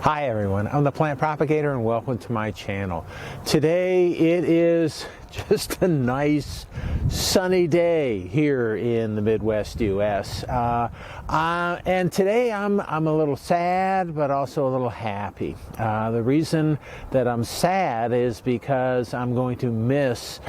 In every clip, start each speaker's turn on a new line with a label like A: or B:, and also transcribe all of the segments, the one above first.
A: Hi everyone, I'm the Plant Propagator and welcome to my channel. Today it is just a nice sunny day here in the Midwest US. And today I'm a little sad but also a little happy. The reason that I'm sad is because I'm going to miss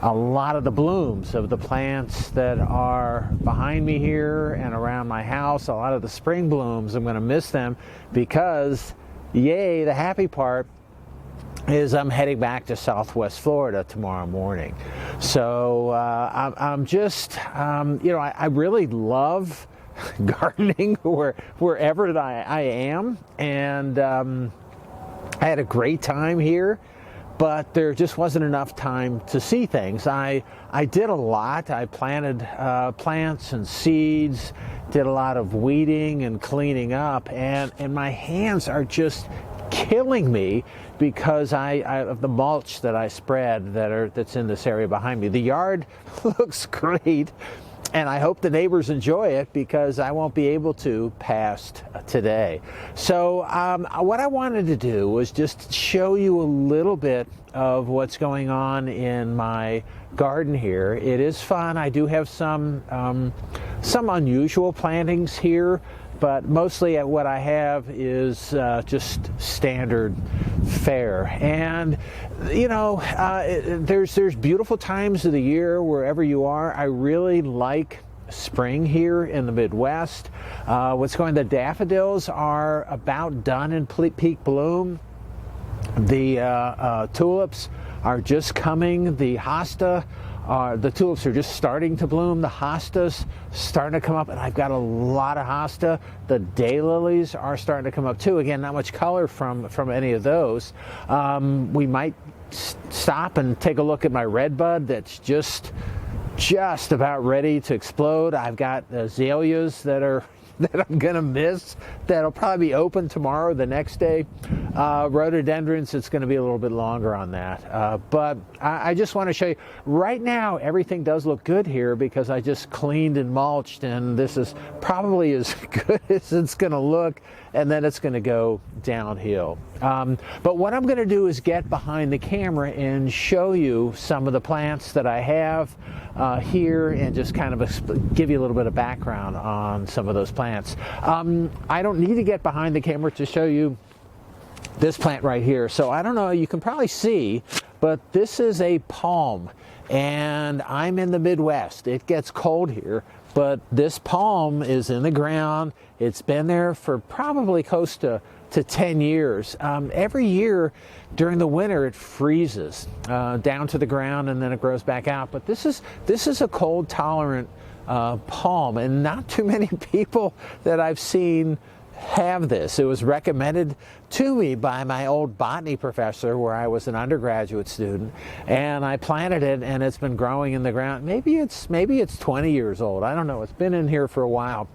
A: a lot of the blooms of the plants that are behind me here and around my house. A lot of the spring blooms, I'm going to miss them because, yay, the happy part is I'm heading back to Southwest Florida tomorrow morning. So I'm just, I really love gardening wherever I am, and I had a great time here. But there just wasn't enough time to see things. I did a lot. I planted plants and seeds, did a lot of weeding and cleaning up, and my hands are just killing me because of the mulch that I spread that's in this area behind me. The yard looks great, and I hope the neighbors enjoy it because I won't be able to past today. So what I wanted to do was just show you a little bit of what's going on in my garden here. It is fun. I do have some unusual plantings here, but mostly what I have is just standard fare. And there's beautiful times of the year wherever you are. I really like spring here in the Midwest. The daffodils are about done in peak bloom. The tulips are just coming. The tulips are just starting to bloom. The hostas starting to come up, and I've got a lot of hosta. The daylilies are starting to come up too. Again, not much color from any of those. We might stop and take a look at my redbud that's just about ready to explode. I've got azaleas that I'm gonna miss, that'll probably be open tomorrow or the next day. Rhododendrons, it's gonna be a little bit longer on that. But I just want to show you, right now everything does look good here because I just cleaned and mulched, and this is probably as good as it's gonna look, and then it's gonna go downhill. But what I'm gonna do is get behind the camera and show you some of the plants that I have here, and just kind of give you a little bit of background on some of those plants. I don't need to get behind the camera to show you this plant right here. So I don't know, you can probably see, but this is a palm, and I'm in the Midwest. It gets cold here, but this palm is in the ground. It's been there for probably close to 10 years. Every year during the winter it freezes down to the ground, and then it grows back out. But this is a cold tolerant palm, and not too many people that I've seen have this. It was recommended to me by my old botany professor where I was an undergraduate student, and I planted it, and it's been growing in the ground. Maybe it's 20 years old. I don't know. It's been in here for a while.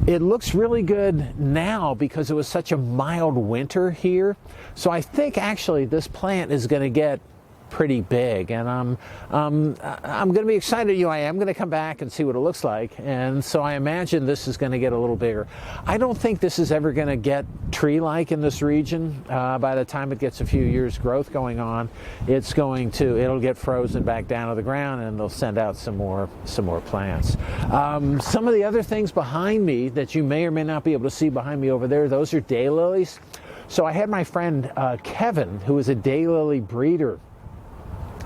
A: It looks really good now because it was such a mild winter here. So I think actually this plant is going to get pretty big, and I'm going to be excited. I am going to come back and see what it looks like, and so I imagine this is going to get a little bigger. I don't think this is ever going to get tree-like in this region. By the time it gets a few years growth going on, it'll get frozen back down to the ground, and they'll send out some more plants. Some of the other things behind me that you may or may not be able to see behind me over there, those are daylilies. So I had my friend Kevin, who is a daylily breeder,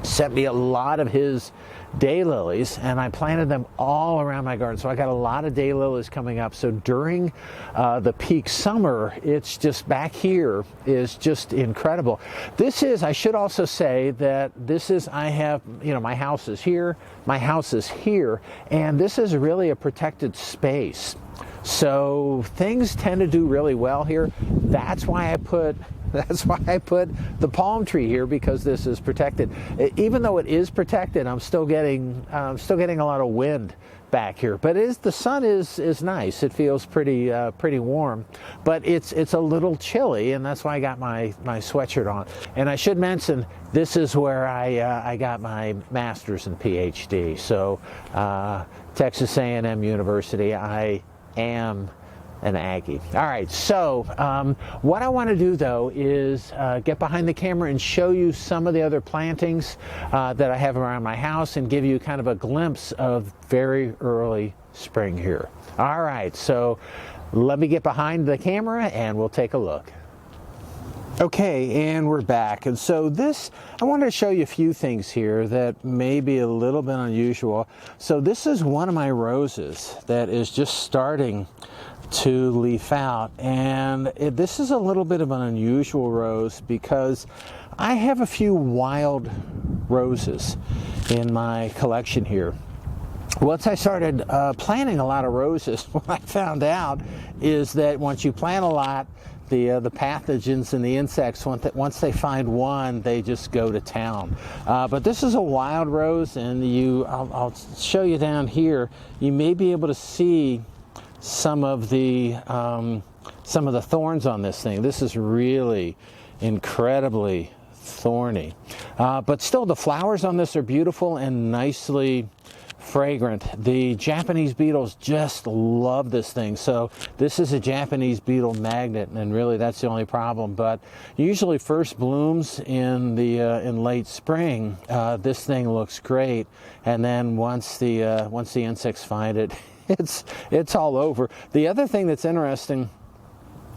A: sent me a lot of his daylilies, and I planted them all around my garden. So I got a lot of daylilies coming up. So during the peak summer, it's just back here is just incredible. I should also say that I have, my house is here, and this is really a protected space. So things tend to do really well here. That's why I put the palm tree here, because this is protected. Even though it is protected, I'm still getting a lot of wind back here. But the sun is nice. It feels pretty warm, but it's a little chilly, and that's why I got my sweatshirt on. And I should mention, this is where I got my master's and PhD. So Texas A&M University. I am an Aggie. All right, so what I want to do though is get behind the camera and show you some of the other plantings that I have around my house and give you kind of a glimpse of very early spring here. All right, so let me get behind the camera and we'll take a look. Okay, and we're back. And so I wanted to show you a few things here that may be a little bit unusual. So this is one of my roses that is just starting to leaf out. And this is a little bit of an unusual rose because I have a few wild roses in my collection here. Once I started planting a lot of roses, what I found out is that once you plant a lot, the pathogens and the insects, once they find one, they just go to town. But this is a wild rose, and I'll show you down here. You may be able to see some of the thorns on this thing. This is really incredibly thorny. But still, the flowers on this are beautiful and nicely fragrant. The Japanese beetles just love this thing. So this is a Japanese beetle magnet, and really that's the only problem. But usually first blooms in late spring. This thing looks great, and then once the insects find it, it's all over. The other thing that's interesting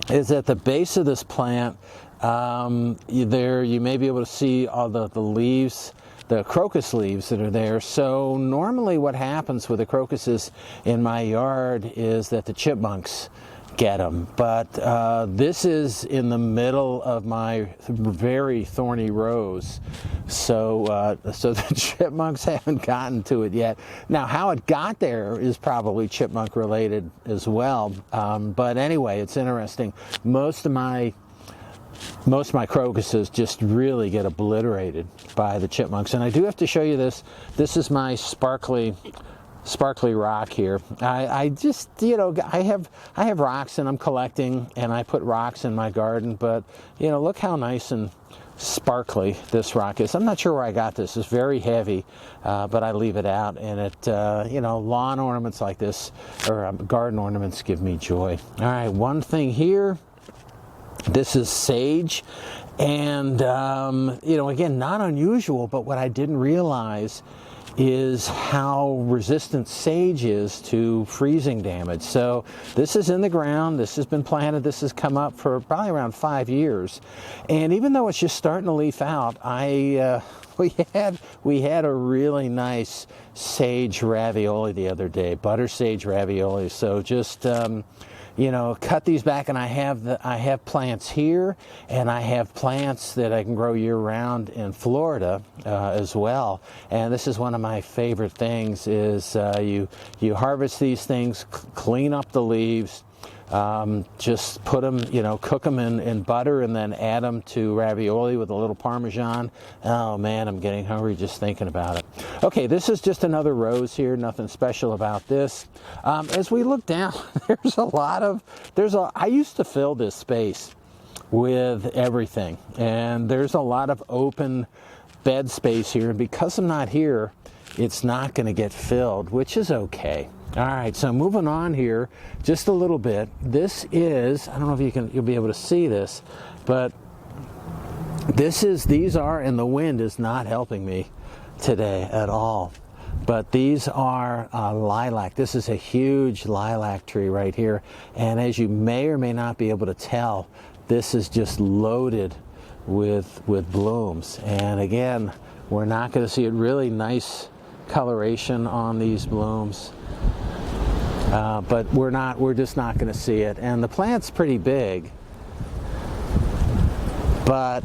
A: is at the base of this plant, you may be able to see all the leaves, the crocus leaves that are there. So normally what happens with the crocuses in my yard is that the chipmunks get them. But this is in the middle of my very thorny rose. So the chipmunks haven't gotten to it yet. Now, how it got there is probably chipmunk related as well. But anyway, it's interesting. Most of my crocuses just really get obliterated by the chipmunks. And I do have to show you this. This is my sparkly rock here. I just, I have rocks and I'm collecting, and I put rocks in my garden, but look how nice and sparkly this rock is. I'm not sure where I got this. It's very heavy, but I leave it out, and it, lawn ornaments like this, or garden ornaments, give me joy. All right, one thing here. This is sage, and again, not unusual, but what I didn't realize is how resistant sage is to freezing damage. So this is in the ground, this has been planted, this has come up for probably around 5 years, and even though it's just starting to leaf out, we had a really nice sage ravioli the other day, butter sage ravioli. So just cut these back, and I have plants here, and I have plants that I can grow year round in Florida as well. And this is one of my favorite things is you harvest these things, clean up the leaves, just put them, cook them in butter, and then add them to ravioli with a little Parmesan. Oh man, I'm getting hungry just thinking about it. Okay, this is just another rose here, nothing special about this. As we look down, I used to fill this space with everything, and there's a lot of open bed space here, and because I'm not here, it's not going to get filled, which is okay. All right, so moving on here just a little bit. This is, I don't know if you'll be able to see this, but these are, and the wind is not helping me today at all. But these are lilac. This is a huge lilac tree right here. And as you may or may not be able to tell, this is just loaded with blooms. And again, we're not going to see a really nice coloration on these blooms. But we're just not going to see it. And the plant's pretty big, but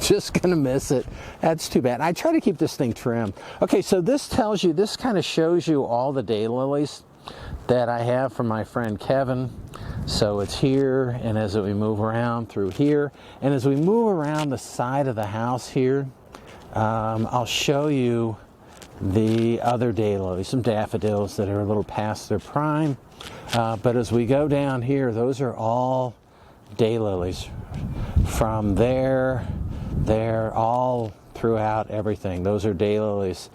A: just going to miss it. That's too bad. I try to keep this thing trim. Okay, so this kind of shows you all the daylilies that I have from my friend Kevin. So it's here, and as we move around through here, and as we move around the side of the house here, I'll show you the other daylilies, some daffodils that are a little past their prime. But as we go down here, those are all daylilies. From there, all throughout everything. Those are daylilies.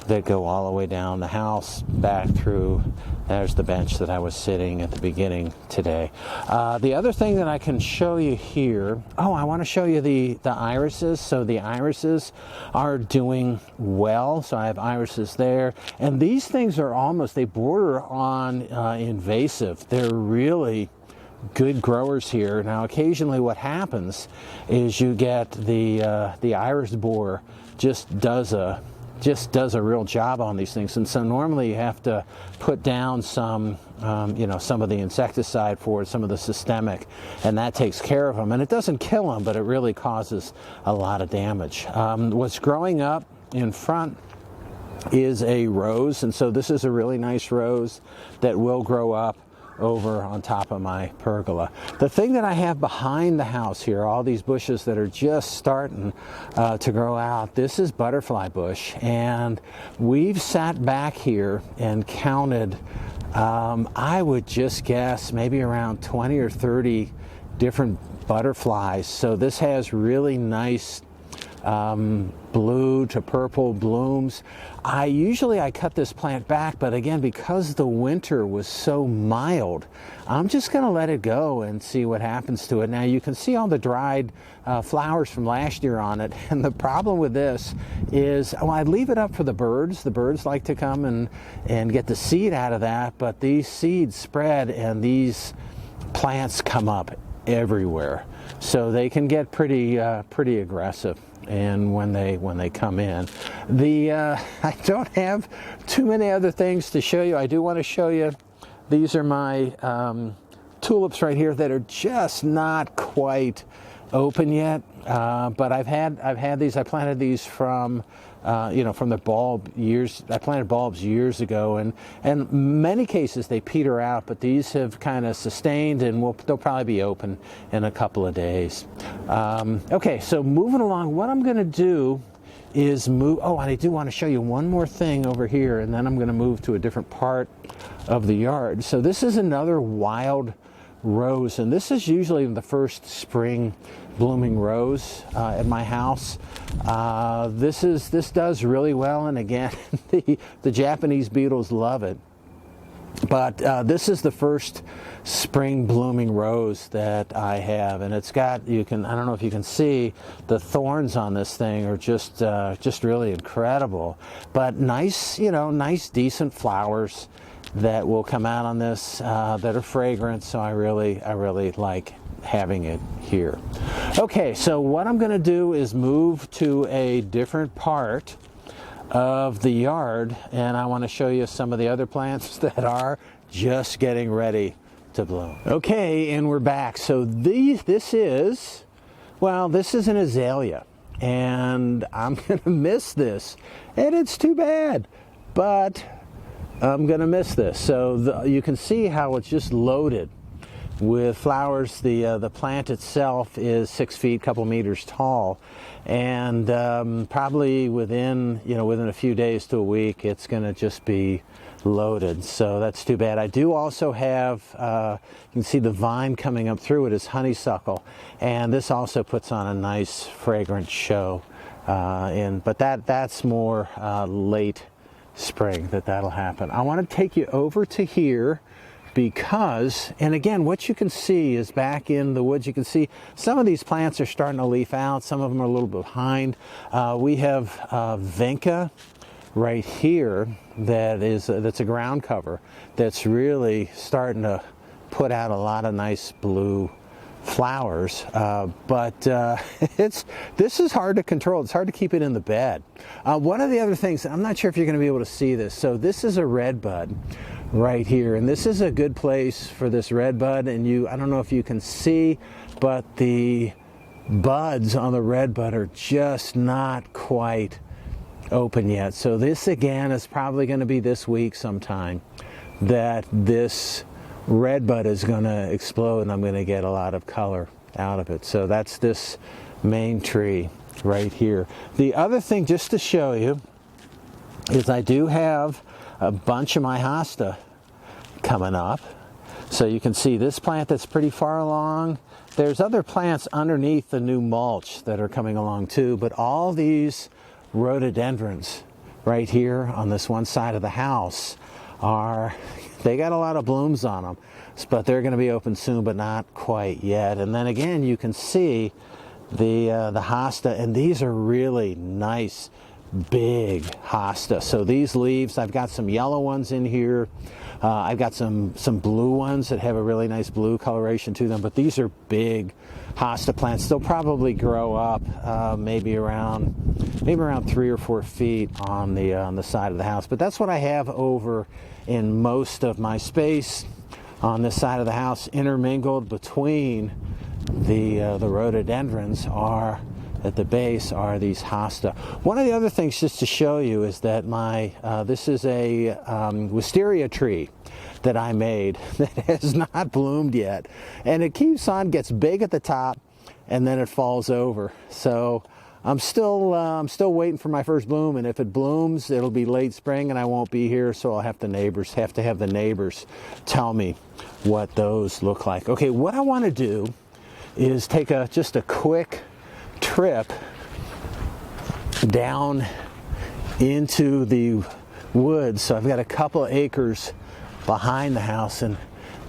A: that go all the way down the house back through. There's the bench that I was sitting at the beginning today. The other thing that I can show you here, I want to show you the irises. So the irises are doing well. So I have irises there. And these things are almost, they border on invasive. They're really good growers here. Now occasionally what happens is you get the iris borer just does a real job on these things, and so normally you have to put down some some of the insecticide for it, some of the systemic, and that takes care of them, and it doesn't kill them, but it really causes a lot of damage. What's growing up in front is a rose, and so this is a really nice rose that will grow up over on top of my pergola. The thing that I have behind the house here, all these bushes that are just starting to grow out, this is butterfly bush, and we've sat back here and counted, I would just guess maybe around 20 or 30 different butterflies. So this has really nice blue to purple blooms. I cut this plant back, but again, because the winter was so mild, I'm just going to let it go and see what happens to it. Now you can see all the dried flowers from last year on it, and the problem with this is, I leave it up for the birds. The birds like to come and get the seed out of that, but these seeds spread and these plants come up everywhere, so they can get pretty aggressive. And when they come in, I don't have too many other things to show you. I do want to show you, these are my tulips right here that are just not quite open yet, but I've had these. I planted these from from the bulb years. I planted bulbs years ago, and in many cases they peter out, but these have kind of sustained, and they'll probably be open in a couple of days. Okay, so moving along, what I'm going to do is move. And I do want to show you one more thing over here, and then I'm going to move to a different part of the yard. So this is another wild rose, and this is usually the first spring blooming rose at my house. This does really well, and again, the Japanese beetles love it. But this is the first spring blooming rose that I have, and it's got, I don't know if you can see, the thorns on this thing are just really incredible. But nice, nice decent flowers that will come out on this that are fragrant, so I really like having it here. Okay, so what I'm going to do is move to a different part of the yard, and I want to show you some of the other plants that are just getting ready to bloom. Okay, and we're back. So this is an azalea, and I'm going to miss this, and it's too bad, but I'm going to miss this. So you can see how it's just loaded with flowers. The plant itself is 6 feet, couple meters tall, and probably within a few days to a week, it's going to just be loaded. So that's too bad. I do also have, you can see the vine coming up through it is honeysuckle, and this also puts on a nice fragrant show. But that's more late spring that'll happen. I want to take you over to here because, and again, what you can see is back in the woods, you can see some of these plants are starting to leaf out. Some of them are a little behind. We have vinca right here that's a ground cover that's really starting to put out a lot of nice blue flowers, but this is hard to control. It's hard to keep it in the bed. One of the other things, I'm not sure if you're going to be able to see this, so this is a red bud right here, and this is a good place for this red bud, and I don't know if you can see, but the buds on the red bud are just not quite open yet. So this again is probably going to be this week sometime that this red bud is going to explode, and I'm going to get a lot of color out of it. So that's this main tree right here. The other thing, just to show you, is I do have a bunch of my hosta coming up. So you can see this plant that's pretty far along. There's other plants underneath the new mulch that are coming along too, but all these rhododendrons right here on this one side of the house they got a lot of blooms on them, but they're going to be open soon, but not quite yet. And then again, you can see the hosta, and these are really nice big hosta. So these leaves, I've got some yellow ones in here. I've got some blue ones that have a really nice blue coloration to them, but these are big hosta plants. They'll probably grow up maybe around 3 or 4 feet on the side of the house. But that's what I have over in most of my space on this side of the house. Intermingled between the rhododendrons are at the base are these hosta. One of the other things just to show you is that this is a wisteria tree that I made that has not bloomed yet, and it keeps on, gets big at the top, and then it falls over. So I'm still waiting for my first bloom, and if it blooms, it'll be late spring, and I won't be here, so I'll have to have the neighbors tell me what those look like. Okay, what I want to do is take just a quick trip down into the woods. So I've got a couple of acres behind the house, and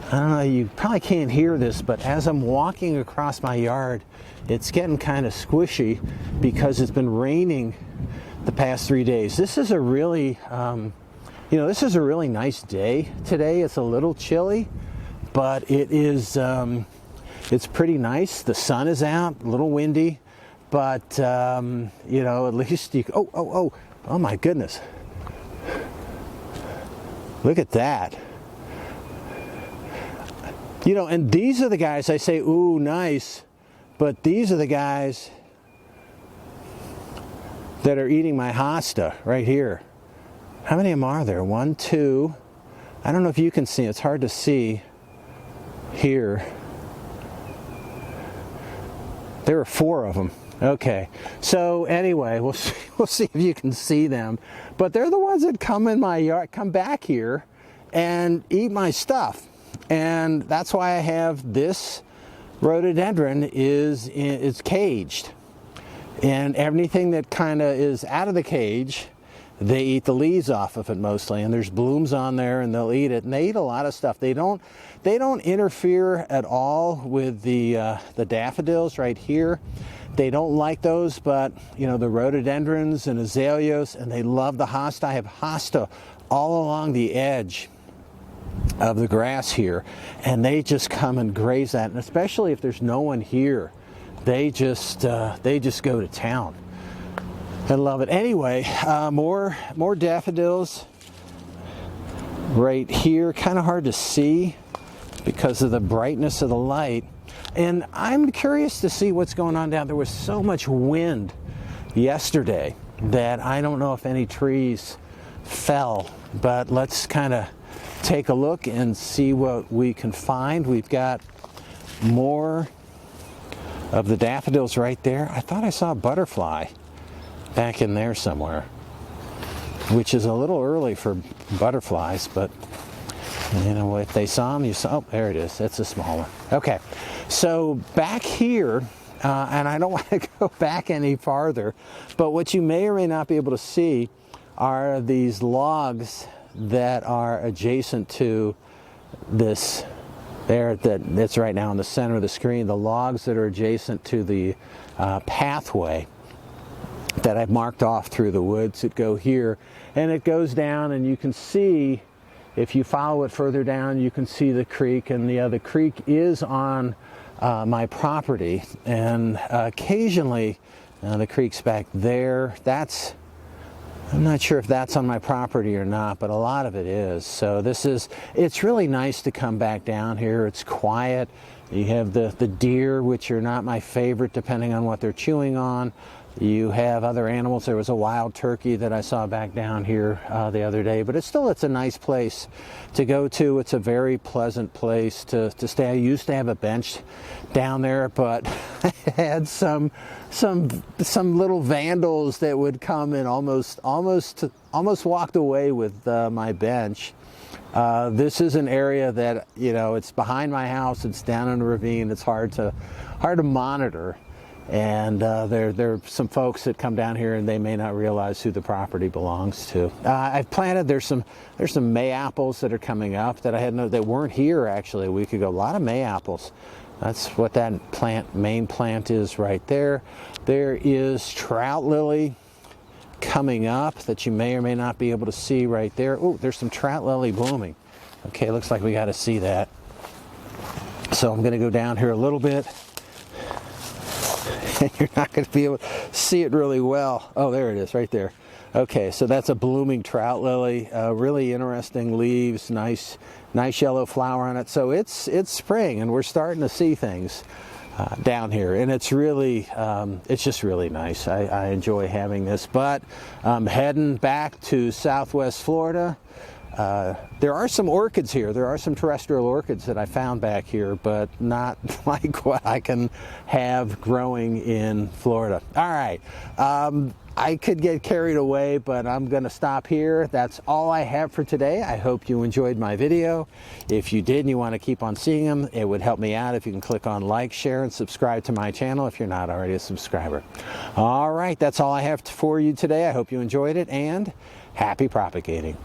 A: I don't know, you probably can't hear this, but as I'm walking across my yard, it's getting kind of squishy because it's been raining the past 3 days. This is a really this is a really nice day today. It's a little chilly, but it is it's pretty nice. The sun is out, a little windy, but at least you oh my goodness, look at that. And these are the guys I say, ooh, nice, but these are the guys that are eating my hosta right here. How many of them are there? 1, 2, I don't know if you can see, it's hard to see here. There are 4 of them. Okay, so anyway, we'll see if you can see them. But they're the ones that come in my yard, come back here and eat my stuff. And that's why I have this rhododendron is caged. And anything that kind of is out of the cage, they eat the leaves off of it mostly. And there's blooms on there, and they'll eat it. And they eat a lot of stuff. They don't interfere at all with the daffodils right here. They don't like those, but the rhododendrons and azaleas, and they love the hosta. I have hosta all along the edge of the grass here, and they just come and graze that. And especially if there's no one here, they just go to town. I love it. Anyway, more daffodils right here. Kind of hard to see because of the brightness of the light. And I'm curious to see what's going on down there. Was so much wind yesterday that I don't know if any trees fell, but let's kind of take a look and see what we can find. We've got more of the daffodils right there. I thought I saw a butterfly back in there somewhere, which is a little early for butterflies, but if they saw them, you saw, oh, there it is. That's a small one. Okay, so back here, and I don't want to go back any farther, but what you may or may not be able to see are these logs that are adjacent to this there, that's right now in the center of the screen. The logs that are adjacent to the pathway that I've marked off through the woods that go here, and it goes down, and you can see, if you follow it further down, you can see the creek, and the creek is on my property, and occasionally the creek's back there. I'm not sure if that's on my property or not, but a lot of it is. So it's really nice to come back down here. It's quiet. You have the deer, which are not my favorite depending on what they're chewing on. You have other animals. There was a wild turkey that I saw back down here the other day, but it's a nice place to go to. It's a very pleasant place to stay. I used to have a bench down there, but I had some little vandals that would come and almost walked away with my bench. This is an area that it's behind my house. It's down in a ravine. It's hard to monitor. And there are some folks that come down here and they may not realize who the property belongs to. I've planted, there's some May apples that are coming up that I had that weren't here actually a week ago. A lot of May apples. That's what that main plant is right there. There is trout lily coming up that you may or may not be able to see right there. Oh, there's some trout lily blooming. Okay, looks like we got to see that. So I'm going to go down here a little bit. And you're not going to be able to see it really well. Oh, there it is right there. Okay, so that's a blooming trout lily. Really interesting leaves, nice yellow flower on it. So it's spring, and we're starting to see things down here, and it's really it's just really nice. I enjoy having this. But I'm heading back to Southwest Florida. There are some orchids here. There are some terrestrial orchids that I found back here, but not like what I can have growing in Florida. All right. I could get carried away, but I'm going to stop here. That's all I have for today. I hope you enjoyed my video. If you did and you want to keep on seeing them, it would help me out if you can click on like, share, and subscribe to my channel if you're not already a subscriber. All right. That's all I have for you today. I hope you enjoyed it, and happy propagating.